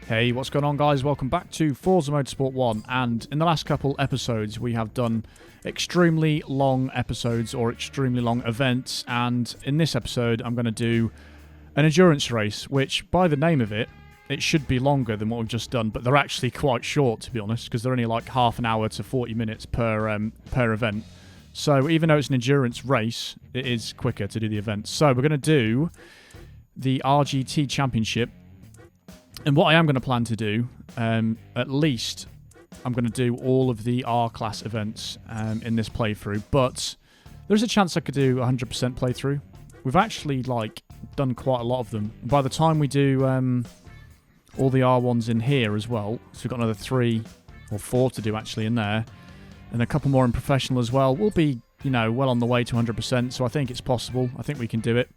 Hey, what's going on, guys? Welcome back to Forza Motorsport 1, and in the last couple episodes we have done extremely long episodes or extremely long events, and in this episode I'm going to do an endurance race, which by the name of it, it should be longer than what we've just done, but they're actually quite short, to be honest, because they're only like half an hour to 40 minutes per event. So even though it's an endurance race, it is quicker to do the event. So we're going to do the RGT Championship. And what I am going to plan to do, at least, I'm going to do all of the R-Class events in this playthrough. But there's a chance I could do 100% playthrough. We've actually, done quite a lot of them. By the time we do all the R1s in here as well, so we've got another 3 or 4 to do, actually, in there, and a couple more in Professional as well, we'll be, well on the way to 100%, so I think it's possible. I think we can do it.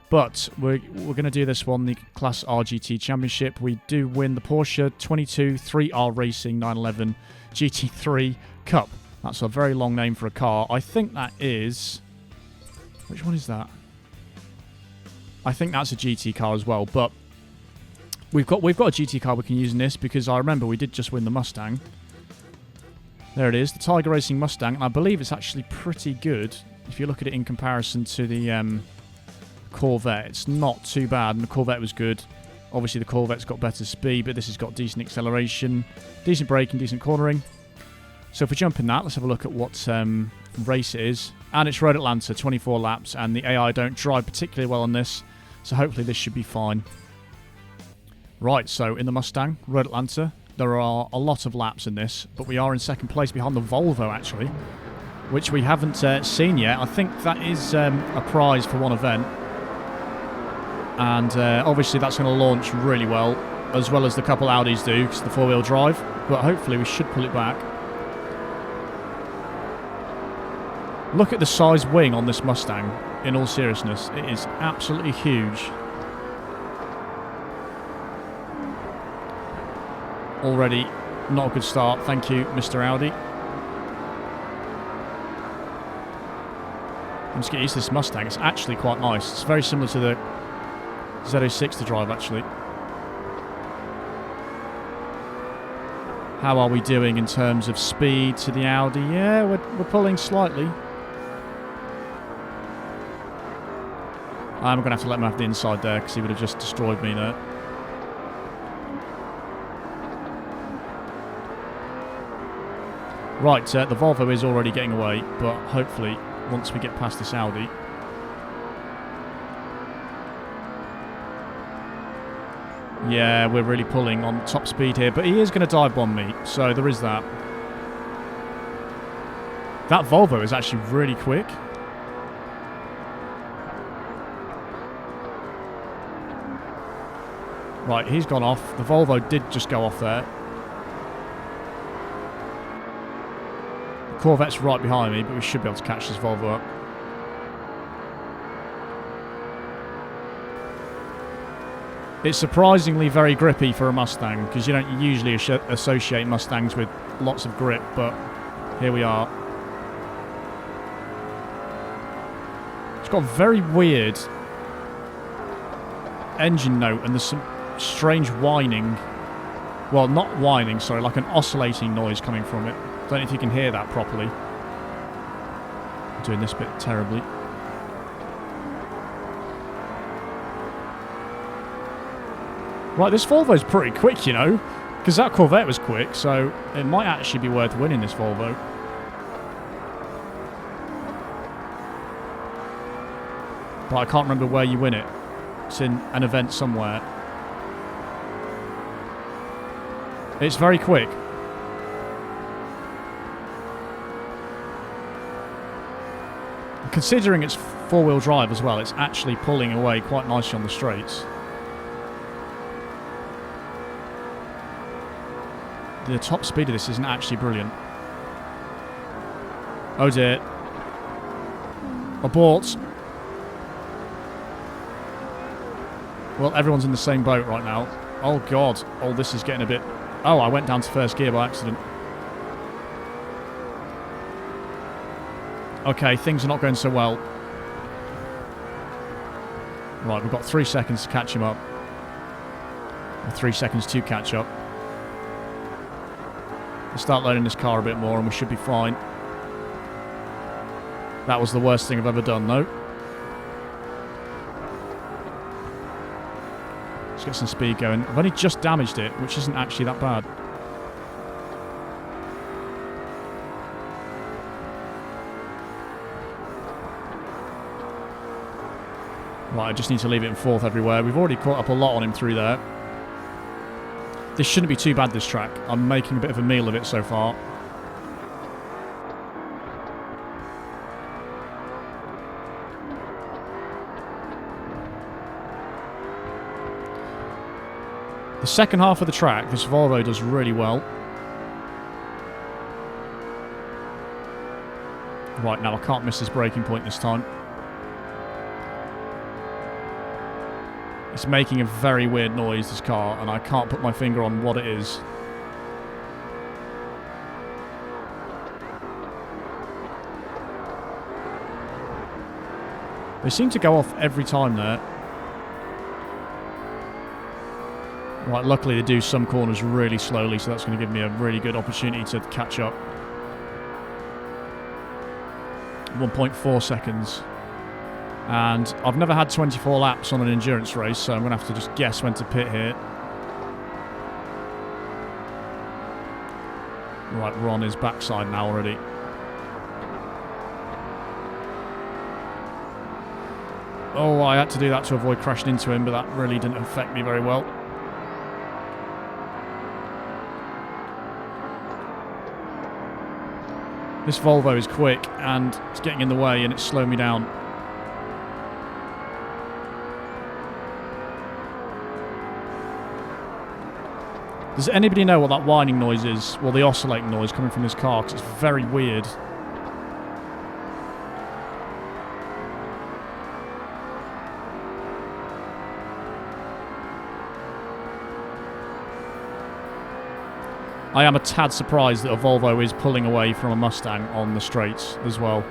But we're going to do this one, the Class RGT Championship. We do win the Porsche 22 3R Racing 911 GT3 Cup. That's a very long name for a car. I think that is... Which one is that? I think that's a GT car as well. But we've got a GT car we can use in this, because I remember we did just win the Mustang. There it is, the Tiger Racing Mustang. And I believe it's actually pretty good if you look at it in comparison to the... Corvette. It's not too bad, and the Corvette was good. Obviously the Corvette's got better speed, but this has got decent acceleration, decent braking, decent cornering. So if we jump in that, let's have a look at what race it is. And it's Road Atlanta, 24 laps, and the AI don't drive particularly well on this, so hopefully this should be fine. Right, so in the Mustang, Road Atlanta, there are a lot of laps in this, but we are in second place behind the Volvo, actually, which we haven't seen yet. I think that is a prize for one event. And obviously that's going to launch really well as the couple Audis do, because the four-wheel drive. But hopefully we should pull it back. Look at the size wing on this Mustang, in all seriousness. It is absolutely huge. Already not a good start. Thank you, Mr. Audi. I'm just getting used to this Mustang. It's actually quite nice. It's very similar to the Z06 to drive, actually. How are we doing in terms of speed to the Audi? Yeah, we're pulling slightly. I'm going to have to let him have the inside there, because he would have just destroyed me there. Right, the Volvo is already getting away, but hopefully, once we get past this Audi... Yeah, we're really pulling on top speed here, but he is going to dive bomb me, so there is that. That Volvo is actually really quick. Right, he's gone off. The Volvo did just go off there. The Corvette's right behind me, but we should be able to catch this Volvo up. It's surprisingly very grippy for a Mustang, because you don't usually associate Mustangs with lots of grip, but here we are. It's got a very weird engine note, and there's some strange whining. Well, not whining, sorry, like an oscillating noise coming from it. Don't know if you can hear that properly. I'm doing this bit terribly. Right, this Volvo's pretty quick, because that Corvette was quick, so it might actually be worth winning this Volvo. But I can't remember where you win it. It's in an event somewhere. It's very quick. Considering it's four-wheel drive as well, it's actually pulling away quite nicely on the straights. The top speed of this isn't actually brilliant. Oh dear. Abort. Well, everyone's in the same boat right now. Oh god. Oh, this is getting a bit... Oh, I went down to first gear by accident. Okay, things are not going so well. Right, we've got 3 seconds to catch him up. 3 seconds to catch up. We'll start learning this car a bit more and we should be fine. That was the worst thing I've ever done, though. Let's get some speed going. I've only just damaged it, which isn't actually that bad. Right, I just need to leave it in fourth everywhere. We've already caught up a lot on him through there. This shouldn't be too bad, this track. I'm making a bit of a meal of it so far. The second half of the track, this Volvo does really well. Right, now I can't miss this braking point this time. It's making a very weird noise, this car, and I can't put my finger on what it is. They seem to go off every time there. Right, luckily they do some corners really slowly, so that's going to give me a really good opportunity to catch up. 1.4 seconds. And I've never had 24 laps on an endurance race, so I'm going to have to just guess when to pit here. Right, we're on his backside now already. Oh, I had to do that to avoid crashing into him, but that really didn't affect me very well. This Volvo is quick, and it's getting in the way, and it's slowing me down. Does anybody know what that whining noise is? Well, the oscillating noise coming from this car, because it's very weird. I am a tad surprised that a Volvo is pulling away from a Mustang on the straights as well.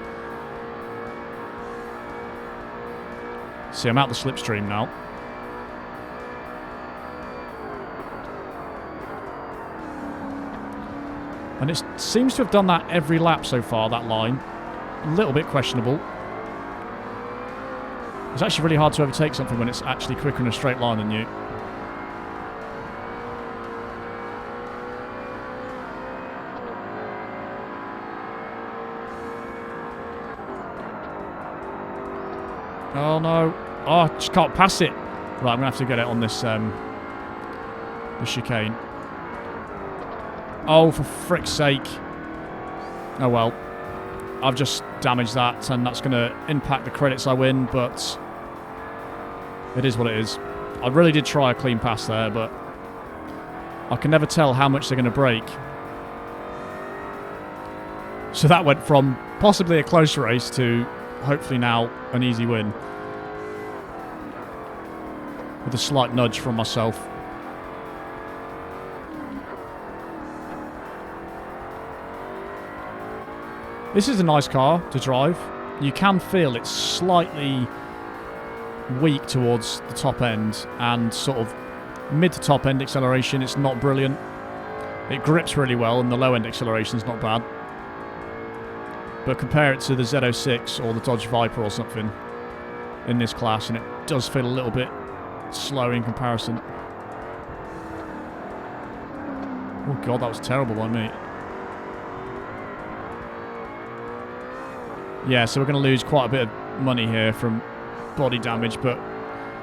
See, I'm out the slipstream now. And it seems to have done that every lap so far, that line. A little bit questionable. It's actually really hard to overtake something when it's actually quicker in a straight line than you. Oh no. Oh, I just can't pass it. Right, I'm going to have to get it on this the chicane. Oh, for frick's sake. Oh well. I've just damaged that, and that's going to impact the credits I win, but it is what it is. I really did try a clean pass there, but I can never tell how much they're going to break. So that went from possibly a close race to hopefully now an easy win. With a slight nudge from myself. This is a nice car to drive. You can feel it's slightly weak towards the top end, and sort of mid to top end acceleration, it's not brilliant. It grips really well, and the low end acceleration is not bad. But compare it to the Z06 or the Dodge Viper or something in this class, and it does feel a little bit slow in comparison. Oh god, that was terrible by me. Yeah, so we're going to lose quite a bit of money here from body damage, but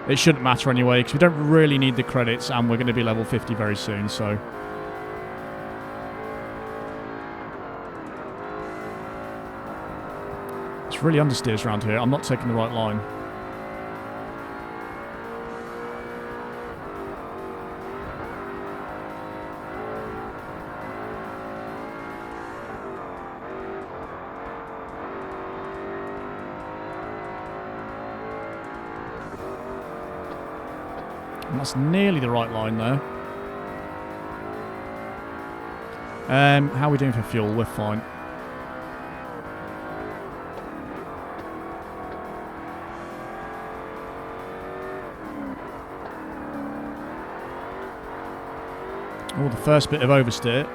it shouldn't matter anyway, because we don't really need the credits, and we're going to be level 50 very soon, so... It's really understeers around here. I'm not taking the right line. And that's nearly the right line there. How are we doing for fuel? We're fine. Oh, the first bit of oversteer.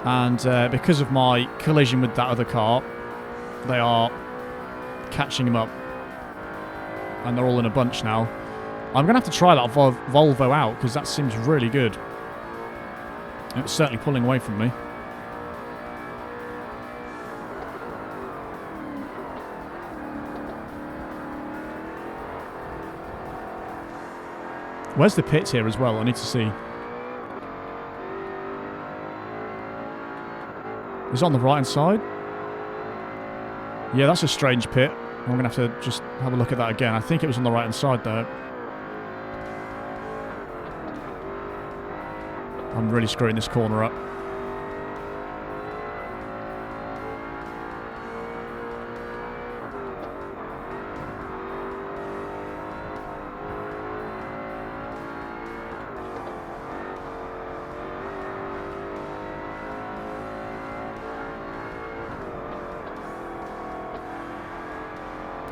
And because of my collision with that other car, they are catching him up. And they're all in a bunch now. I'm going to have to try that Volvo out, because that seems really good. It's certainly pulling away from me. Where's the pit here as well? I need to see. Is it on the right-hand side? Yeah, that's a strange pit. I'm going to have to just have a look at that again. I think it was on the right-hand side there. I'm really screwing this corner up.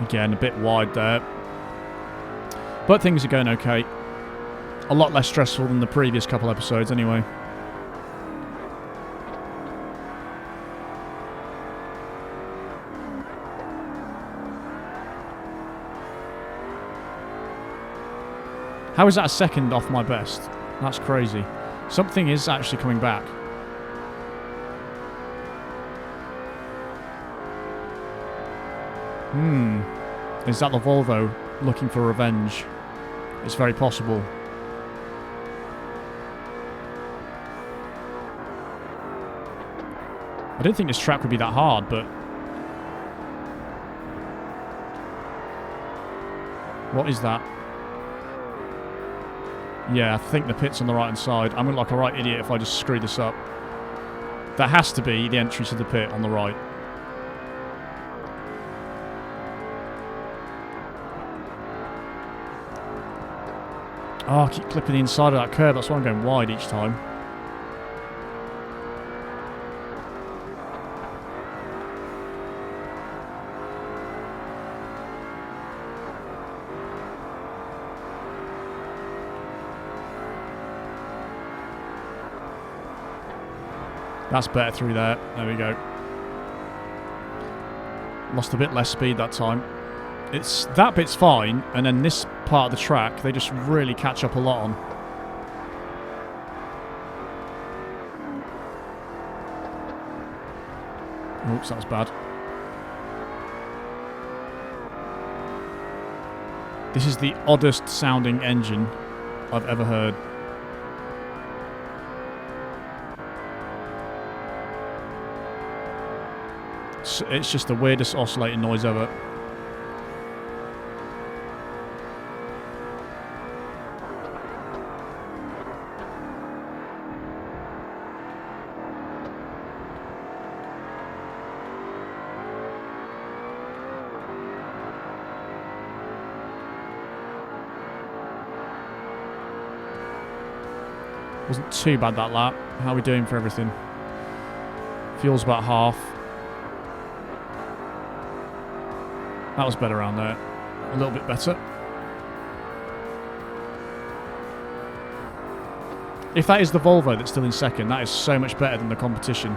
Again, a bit wide there. But things are going okay. A lot less stressful than the previous couple episodes anyway. How is that a second off my best? That's crazy. Something is actually coming back. Is that the Volvo looking for revenge? It's very possible. I didn't think this track would be that hard, but... What is that? Yeah, I think the pit's on the right-hand side. I'm going to look like a right idiot if I just screw this up. That has to be the entry to the pit on the right. Oh, I keep clipping the inside of that curb. That's why I'm going wide each time. That's better through there. There we go. Lost a bit less speed that time. That bit's fine, and then this part of the track, they just really catch up a lot on. Oops, that was bad. This is the oddest sounding engine I've ever heard. It's just the weirdest oscillating noise ever. Wasn't too bad that lap. How are we doing for everything? Fuel's about half. That was better around there. A little bit better. If that is the Volvo that's still in second, that is so much better than the competition.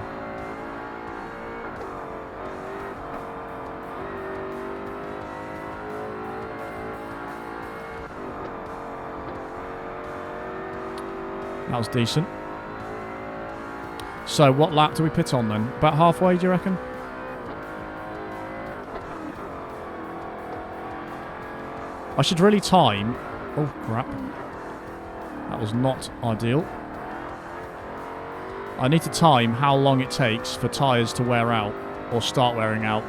That was decent. So what lap do we pit on then? About halfway, do you reckon? I should really time... Oh, crap. That was not ideal. I need to time how long it takes for tyres to wear out, or start wearing out.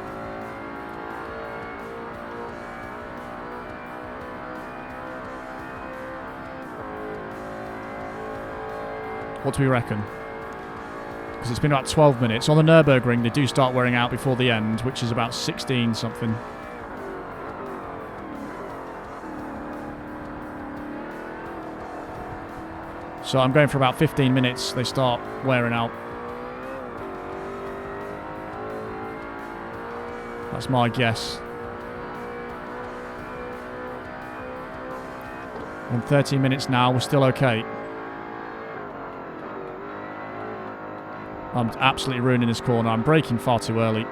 What do we reckon? Because it's been about 12 minutes. On the Nürburgring, they do start wearing out before the end, which is about 16 something. So I'm going for about 15 minutes, they start wearing out. That's my guess. On 13 minutes now, we're still okay. I'm absolutely ruining this corner. I'm braking far too early.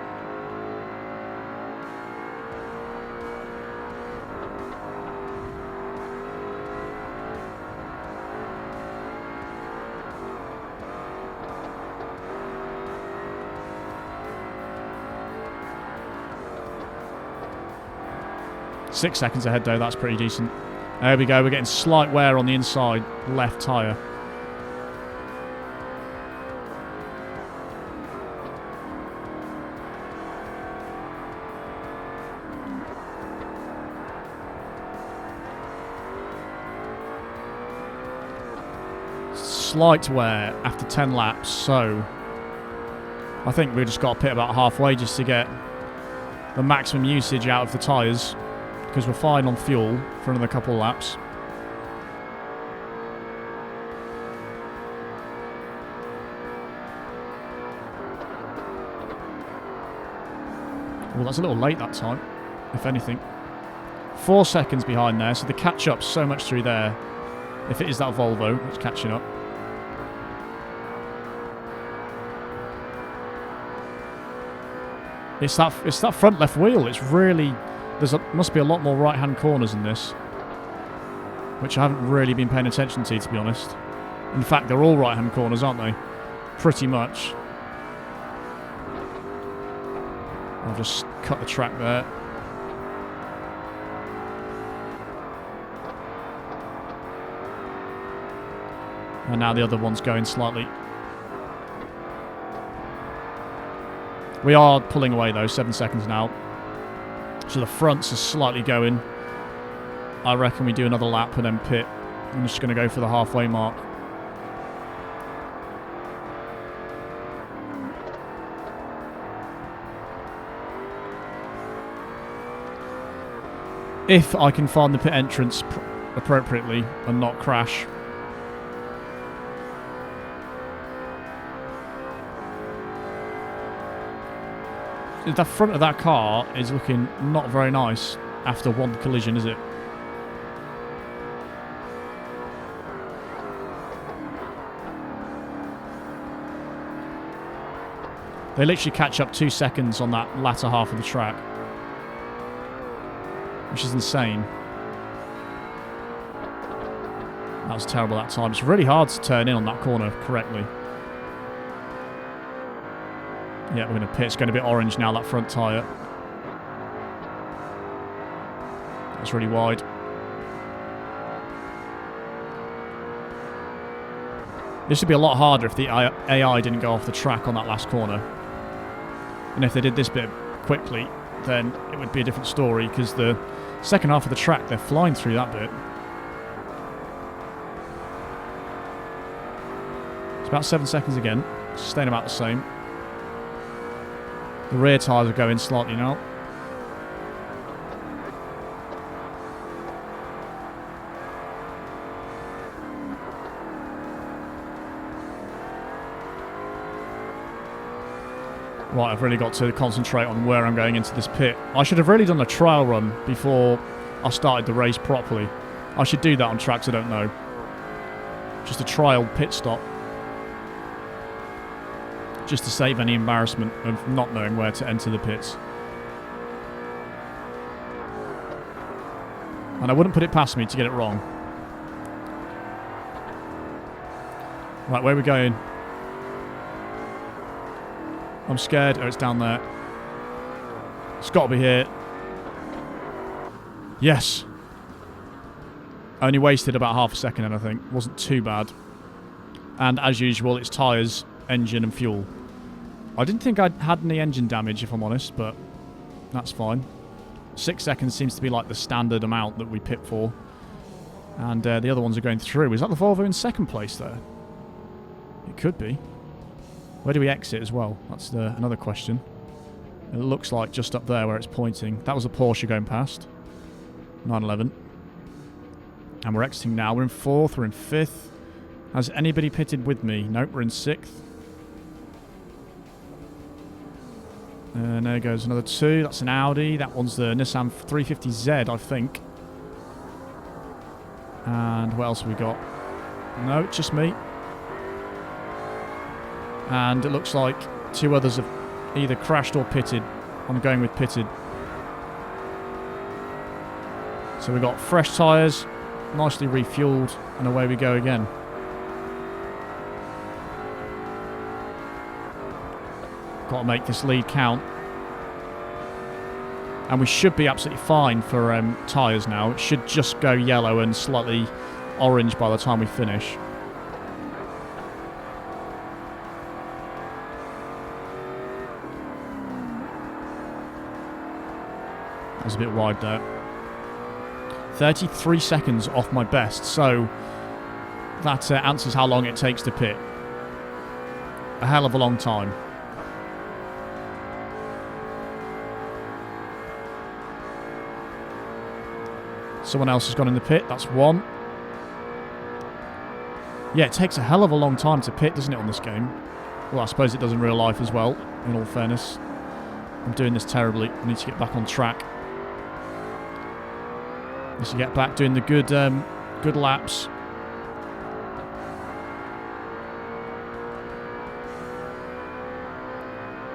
Six seconds ahead though, that's pretty decent. There we go, we're getting slight wear on the inside left tyre. Slight wear after 10 laps, so I think we've just got to pit about halfway just to get the maximum usage out of the tyres, because we're fine on fuel for another couple of laps. Well, that's a little late that time, if anything. 4 seconds behind there, so the catch-up's so much through there. If it is that Volvo that's catching up. It's that front left wheel. It's really... must be a lot more right-hand corners in this, which I haven't really been paying attention to be honest. In fact, they're all right-hand corners, aren't they? Pretty much. I'll just cut the track there. And now the other one's going slightly. We are pulling away though, 7 seconds now. So the fronts are slightly going. I reckon we do another lap and then pit. I'm just going to go for the halfway mark. If I can find the pit entrance appropriately and not crash. The front of that car is looking not very nice after one collision, is it? They literally catch up 2 seconds on that latter half of the track, which is insane. That was terrible that time. It's really hard to turn in on that corner correctly. Yeah, we're going to pit. It's going a bit orange now, that front tyre. That's really wide. This would be a lot harder if the AI didn't go off the track on that last corner. And if they did this bit quickly, then it would be a different story, because the second half of the track, they're flying through that bit. It's about 7 seconds again. Staying about the same. The rear tyres are going slightly now. Right, I've really got to concentrate on where I'm going into this pit. I should have really done a trial run before I started the race properly. I should do that on tracks I don't know. Just a trial pit stop. Just to save any embarrassment of not knowing where to enter the pits. And I wouldn't put it past me to get it wrong. Right, where are we going? I'm scared. Oh, it's down there. It's got to be here. Yes. Only wasted about half a second, and I think. Wasn't too bad. And as usual, it's tyres, engine and fuel. I didn't think I'd had any engine damage, if I'm honest, but that's fine. 6 seconds seems to be like the standard amount that we pit for. And the other ones are going through. Is that the Volvo in second place there? It could be. Where do we exit as well? That's another question. It looks like just up there where it's pointing. That was a Porsche going past. 911. And we're exiting now. We're in fourth. We're in fifth. Has anybody pitted with me? Nope, we're in sixth. And there goes another two. That's an Audi. That one's the Nissan 350Z, I think. And what else have we got? No, it's just me. And it looks like 2 others have either crashed or pitted. I'm going with pitted. So we've got fresh tyres, nicely refueled, and away we go again. Got to make this lead count. And we should be absolutely fine for tyres now. It should just go yellow and slightly orange by the time we finish. That was a bit wide there. 33 seconds off my best, so that answers how long it takes to pit. A hell of a long time. Someone else has gone in the pit, that's 1. Yeah, it takes a hell of a long time to pit, doesn't it, on this game? Well, I suppose it does in real life as well, in all fairness. I'm doing this terribly. I need to get back on track. Need to get back doing the good laps.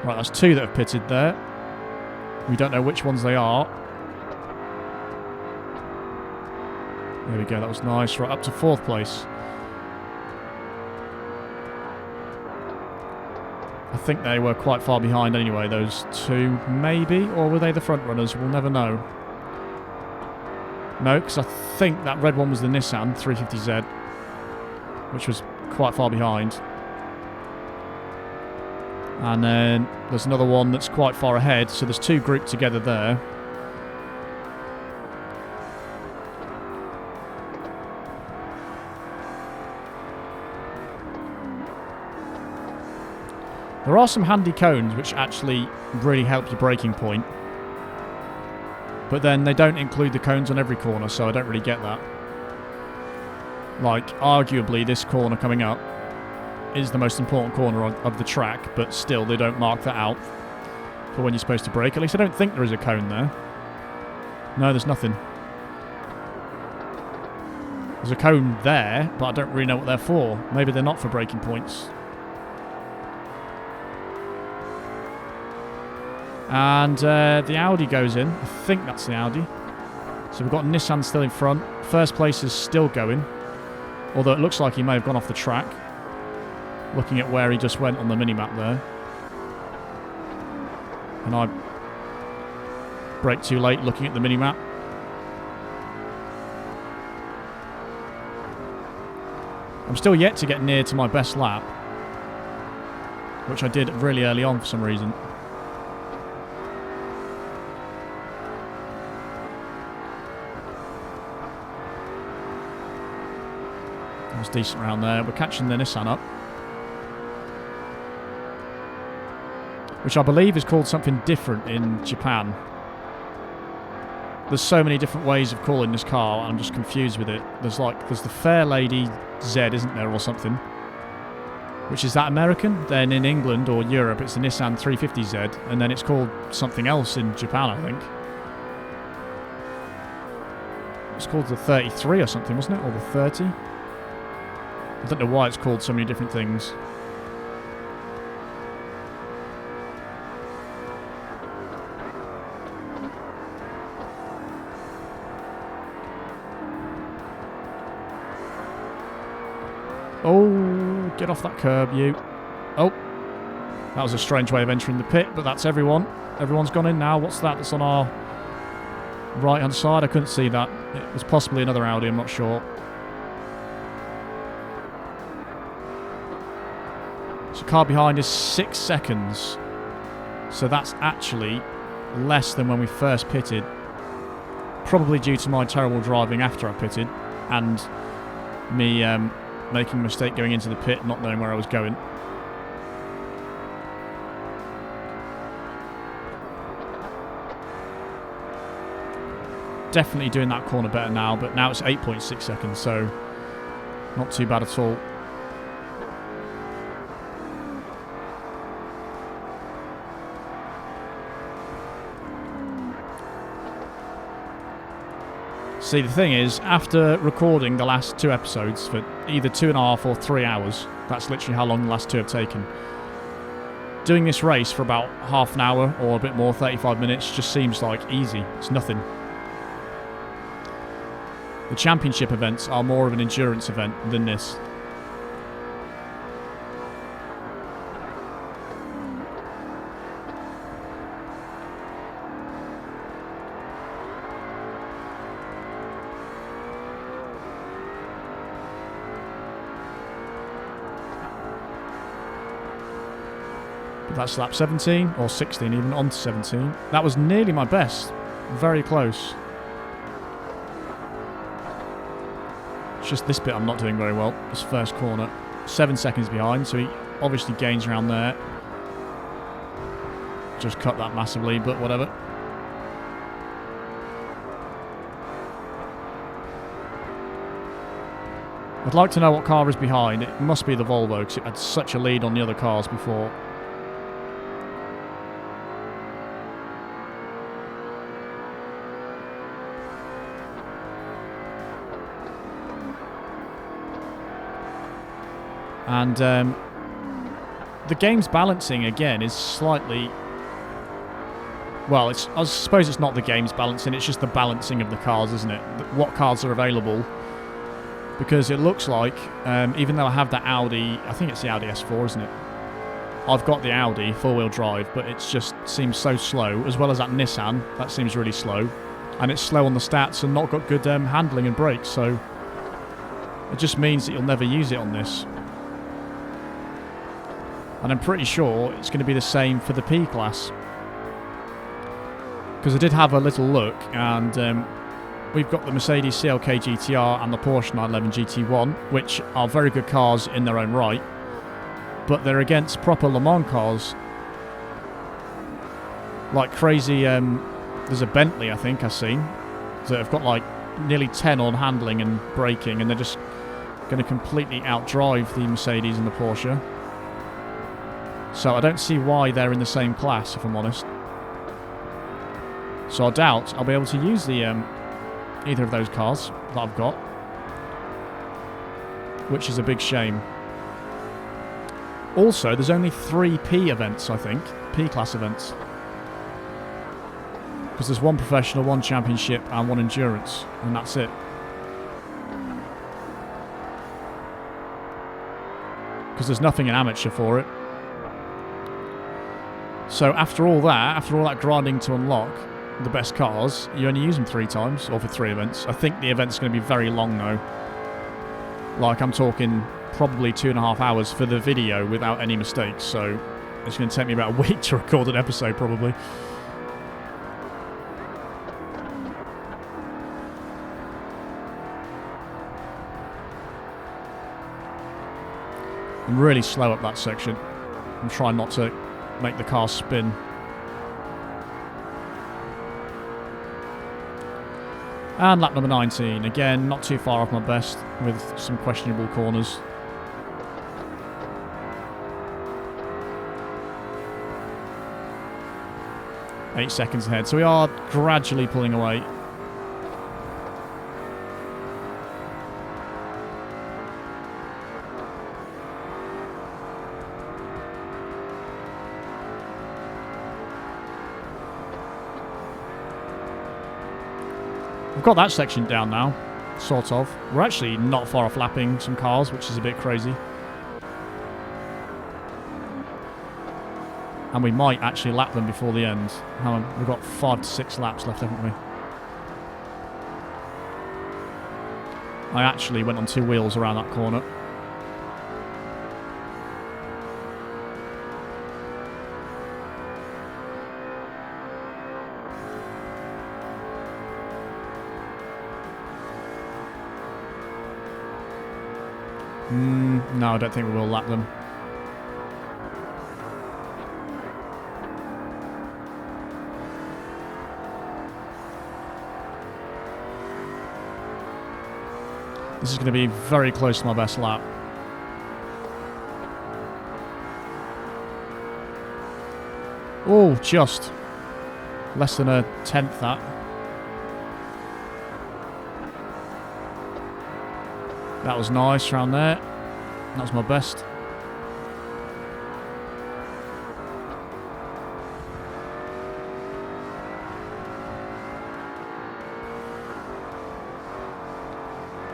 Right, that's 2 that have pitted there. We don't know which ones they are. There we go, that was nice. Right, up to 4th place. I think they were quite far behind anyway, those 2, maybe? Or were they the front runners? We'll never know. No, because I think that red one was the Nissan 350Z, which was quite far behind. And then there's another one that's quite far ahead, so there's 2 grouped together there. There are some handy cones which actually really help your braking point. But then they don't include the cones on every corner, so I don't really get that. Like, arguably, this corner coming up is the most important corner of the track, but still, they don't mark that out for when you're supposed to brake. At least I don't think there is a cone there. No, there's nothing. There's a cone there, but I don't really know what they're for. Maybe they're not for braking points. And the Audi goes in. I think that's the Audi. So we've got Nissan still in front. First place is still going. Although it looks like he may have gone off the track. Looking at where he just went on the minimap there. And I braked too late looking at the minimap. I'm still yet to get near to my best lap. Which I did really early on for some reason. That was decent around there. We're catching the Nissan up. Which I believe is called something different in Japan. There's so many different ways of calling this car, I'm just confused with it. There's the Fair Lady Z, isn't there, or something? Which is that American? Then in England or Europe, it's the Nissan 350Z, and then it's called something else in Japan, I think. It's called the 33 or something, wasn't it? Or the 30? I don't know why it's called so many different things. Oh, get off that curb, you. Oh, that was a strange way of entering the pit, but that's everyone. Everyone's gone in now. What's that that's on our right-hand side? I couldn't see that. It was possibly another Audi, I'm not sure. So car behind is 6 seconds. So that's actually less than when we first pitted. Probably due to my terrible driving after I pitted. And me making a mistake going into the pit, not knowing where I was going. Definitely doing that corner better now, but now it's 8.6 seconds, so not too bad at all. See, the thing is, after recording the last 2 episodes for either 2.5 or 3 hours, that's literally how long the last 2 have taken, doing this race for about half an hour or a bit more, 35 minutes, just seems like easy. It's nothing. The championship events are more of an endurance event than this. But that's lap 17, or 16 even, on to 17. That was nearly my best. Very close. Just this bit I'm not doing very well, this first corner. 7 seconds behind, so he obviously gains around there. Just cut that massively, but whatever. I'd like to know what car is behind. It must be the Volvo, because it had such a lead on the other cars before. And the game's balancing, again, is slightly... Well, I suppose it's not the game's balancing, it's just the balancing of the cars, isn't it? What cars are available. Because it looks like, even though I have the Audi... I think it's the Audi S4, isn't it? I've got the Audi, four-wheel drive, but it just seems so slow. As well as that Nissan, that seems really slow. And it's slow on the stats and not got good handling and brakes, so... It just means that you'll never use it on this. And I'm pretty sure it's going to be the same for the P class. Because I did have a little look, and we've got the Mercedes CLK GTR and the Porsche 911 GT1, which are very good cars in their own right, but they're against proper Le Mans cars. Like crazy, there's a Bentley, I think, I've seen, that have got like nearly 10 on handling and braking, and they're just going to completely outdrive the Mercedes and the Porsche. So I don't see why they're in the same class, if I'm honest. So I doubt I'll be able to use the either of those cars that I've got, which is a big shame. Also, there's only 3 P events, I think, P-class events. Because there's 1 professional, 1 championship, and 1 endurance, and that's it. Because there's nothing in amateur for it. So after all that grinding to unlock the best cars, you only use them 3 times, or for 3 events. I think the event's going to be very long though. Like, I'm talking probably 2.5 hours for the video without any mistakes, so it's going to take me about a week to record an episode probably. I'm really slow up that section. I'm trying not to make the car spin. And lap number 19. Again, not too far off my best with some questionable corners. Eight seconds ahead. So we are gradually pulling away. We've got that section down now, sort of. We're actually not far off lapping some cars, which is a bit crazy. And we might actually lap them before the end. Hang on, we've got 5 to 6 laps left, haven't we? I actually went on 2 wheels around that corner. No, I don't think we will lap them. This is going to be very close to my best lap. Oh, just. Less than a tenth that. That was nice around there. That was my best.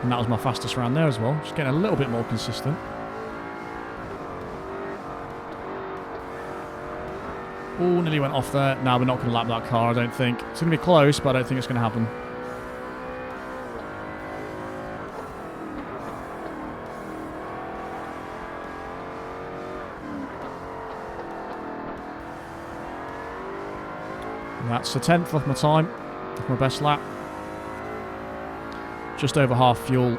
And that was my fastest round there as well. Just getting a little bit more consistent. Oh, nearly went off there. No, we're not going to lap that car, I don't think. It's going to be close, but I don't think it's going to happen. And that's a 10th off my time. Off my best lap. Just over half fuel.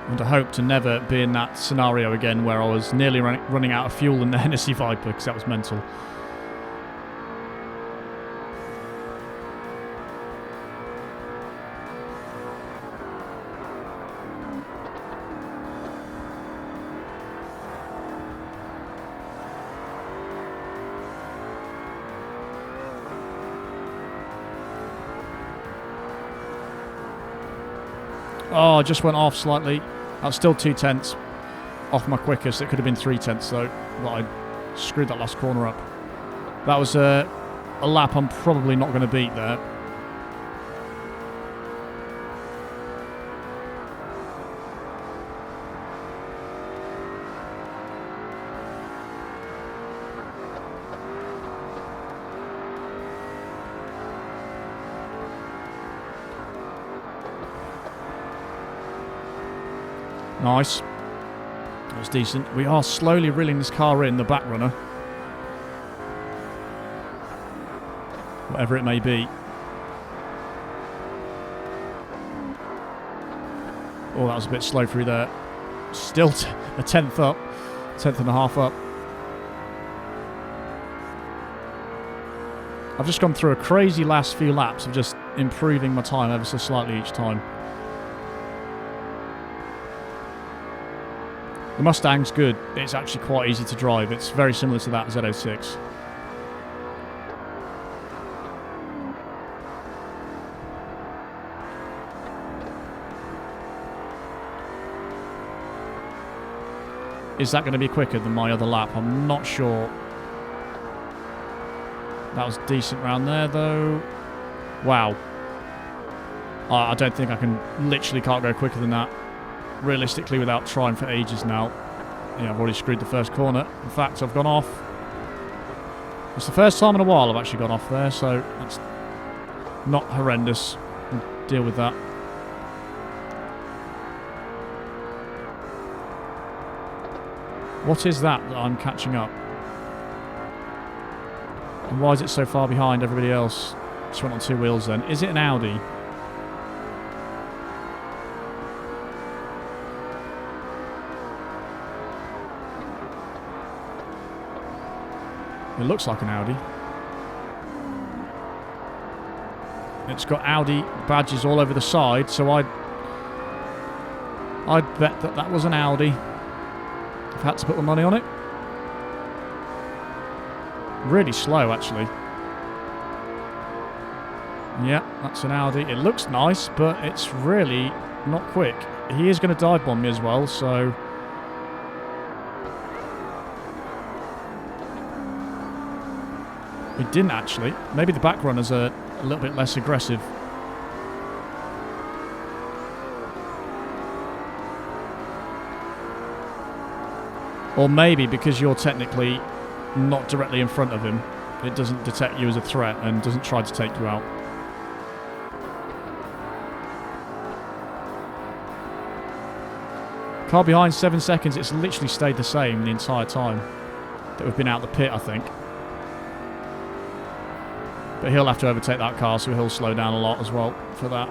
And I hope to never be in that scenario again where I was nearly running out of fuel in the Hennessy Viper, because that was mental. Oh, I just went off slightly. That's still 2/10 off my quickest. It could have been 3/10 though, but I screwed that last corner up. That was a lap I'm probably not going to beat there. Nice. That was decent. We are slowly reeling this car in, the back runner. Whatever it may be. Oh, that was a bit slow through there. Still a 10th up. 10th and a half up. I've just gone through a crazy last few laps of just improving my time ever so slightly each time. The Mustang's good. It's actually quite easy to drive. It's very similar to that Z06. Is that going to be quicker than my other lap? I'm not sure. That was decent round there, though. Wow. I don't think I can... Literally can't go quicker than that. Realistically, without trying for ages now. Yeah, I've already screwed the first corner. In fact, I've gone off. It's the first time in a while I've actually gone off there, so that's not horrendous. I'll deal with that. What is that I'm catching up? And why is it so far behind everybody else? Just went on two wheels then. Is it an Audi? It looks like an Audi. It's got Audi badges all over the side, so I'd bet that that was an Audi. I've had to put the money on it. Really slow, actually. Yeah, that's an Audi. It looks nice, but it's really not quick. He is going to dive bomb me as well, so... He didn't actually. Maybe the back runners are a little bit less aggressive. Or maybe because you're technically not directly in front of him, it doesn't detect you as a threat and doesn't try to take you out. Car behind 7 seconds. It's literally stayed the same the entire time that we've been out the pit, I think. But he'll have to overtake that car, so he'll slow down a lot as well for that.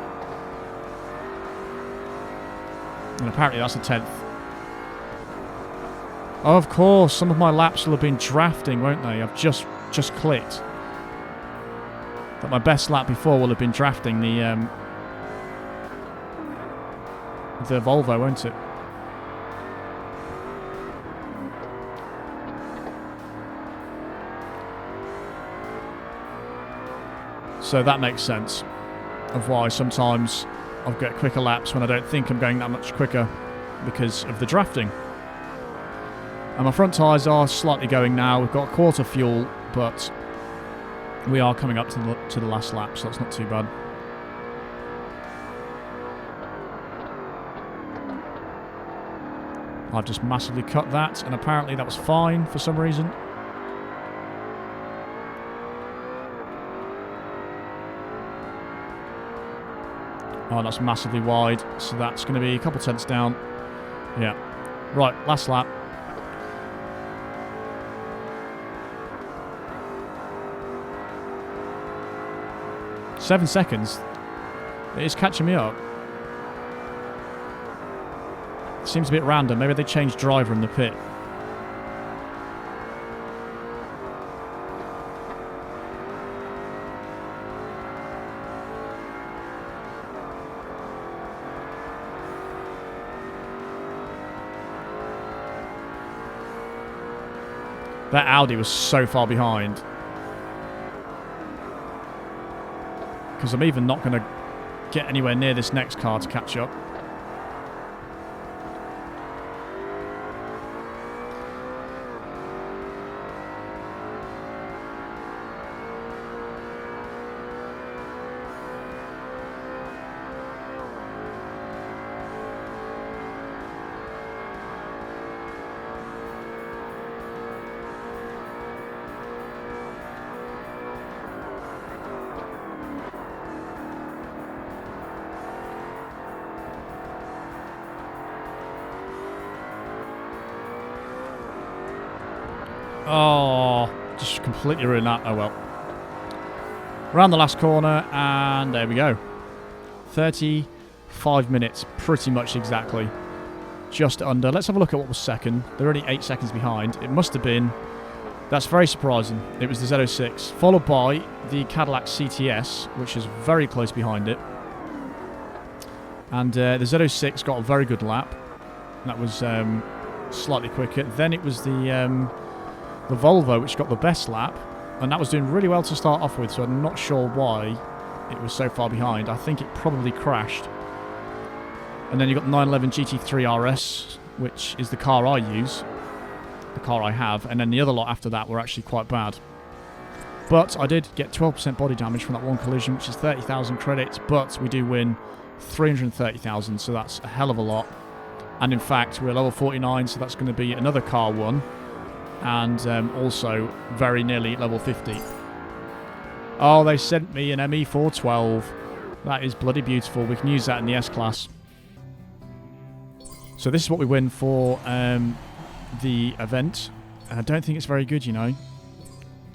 And apparently that's a 10th. Oh, of course, some of my laps will have been drafting, won't they? I've just clicked that my best lap before will have been drafting the Volvo, won't it? So that makes sense of why sometimes I've got quicker laps when I don't think I'm going that much quicker because of the drafting. And my front tyres are slightly going now. We've got a quarter fuel, but we are coming up to the last lap, so that's not too bad. I've just massively cut that, and apparently that was fine for some reason. Oh, that's massively wide, so that's going to be a couple tenths down. Yeah. Right, last lap. Seven seconds. It is catching me up. Seems a bit random. Maybe they changed driver in the pit. That Audi was so far behind. Because I'm even not going to get anywhere near this next car to catch up. Oh, just completely ruined that. Oh well. Around the last corner, and there we go. 35 minutes, pretty much exactly. Just under. Let's have a look at what was second. They're only 8 seconds behind. It must have been... That's very surprising. It was the Z06, followed by the Cadillac CTS, which is very close behind it. And the Z06 got a very good lap. That was slightly quicker. Then it was the Volvo, which got the best lap, and that was doing really well to start off with, so I'm not sure why it was so far behind. I think it probably crashed. And then you've got the 911 GT3 RS, which is the car I use, the car I have, and then the other lot after that were actually quite bad. But I did get 12% body damage from that one collision, which is 30,000 credits, but we do win 330,000, so that's a hell of a lot. And in fact, we're level 49, so that's going to be another car won. And also very nearly level 50. Oh, they sent me an ME412. That is bloody beautiful. We can use that in the S-Class. So this is what we win for the event. I don't think it's very good, you know.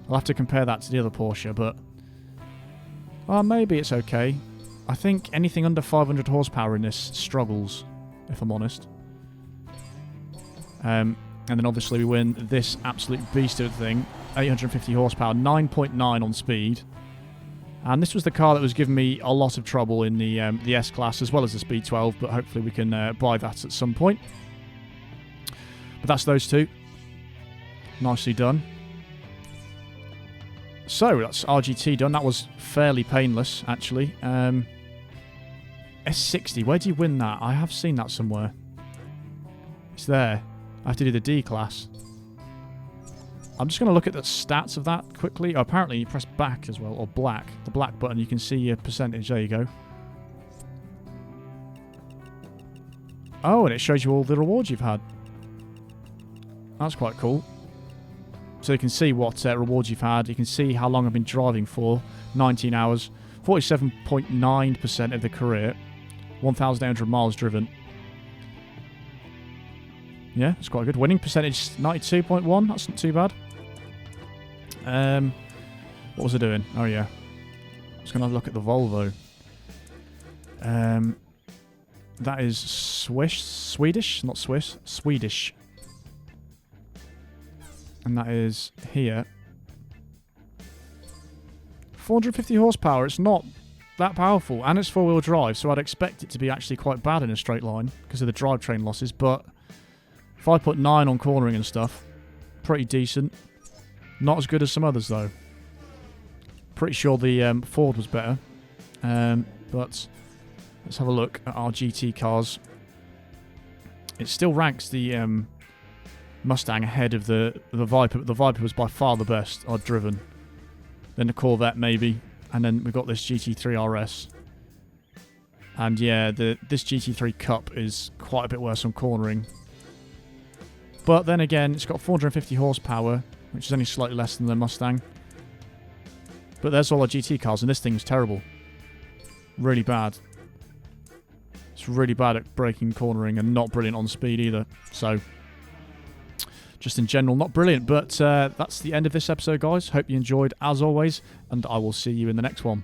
I'll have to compare that to the other Porsche, but... Well, maybe it's okay. I think anything under 500 horsepower in this struggles, if I'm honest. And then obviously we win this absolute beast of a thing. 850 horsepower, 9.9 on speed. And this was the car that was giving me a lot of trouble in the S-Class as well as the Speed 12, but hopefully we can buy that at some point. But that's those two. Nicely done. So, that's RGT done. That was fairly painless, actually. S60, where do you win that? I have seen that somewhere. It's there. I have to do the D-Class. I'm just going to look at the stats of that quickly. Oh, apparently you press back as well, or black. The black button, you can see your percentage. There you go. Oh, and it shows you all the rewards you've had. That's quite cool. So you can see what rewards you've had. You can see how long I've been driving for. 19 hours. 47.9% of the career. 1,800 miles driven. Yeah, it's quite good. Winning percentage, 92.1. That's not too bad. What was I doing? Oh, yeah. I was going to have a look at the Volvo. That is Swedish, not Swiss. Swedish. And that is here. 450 horsepower. It's not that powerful. And it's four-wheel drive, so I'd expect it to be actually quite bad in a straight line because of the drivetrain losses, but 5.9 on cornering and stuff. Pretty decent. Not as good as some others, though. Pretty sure the Ford was better. But Let's have a look at our GT cars. It still ranks the Mustang ahead of the Viper, but the Viper was by far the best I'd driven. Then the Corvette maybe, and then we've got this GT3 RS. And yeah, this GT3 Cup is quite a bit worse on cornering. But then again, it's got 450 horsepower, which is only slightly less than the Mustang. But there's all our GT cars, and this thing's terrible. Really bad. It's really bad at braking, cornering, and not brilliant on speed either. So, just in general, not brilliant. But that's the end of this episode, guys. Hope you enjoyed, as always, and I will see you in the next one.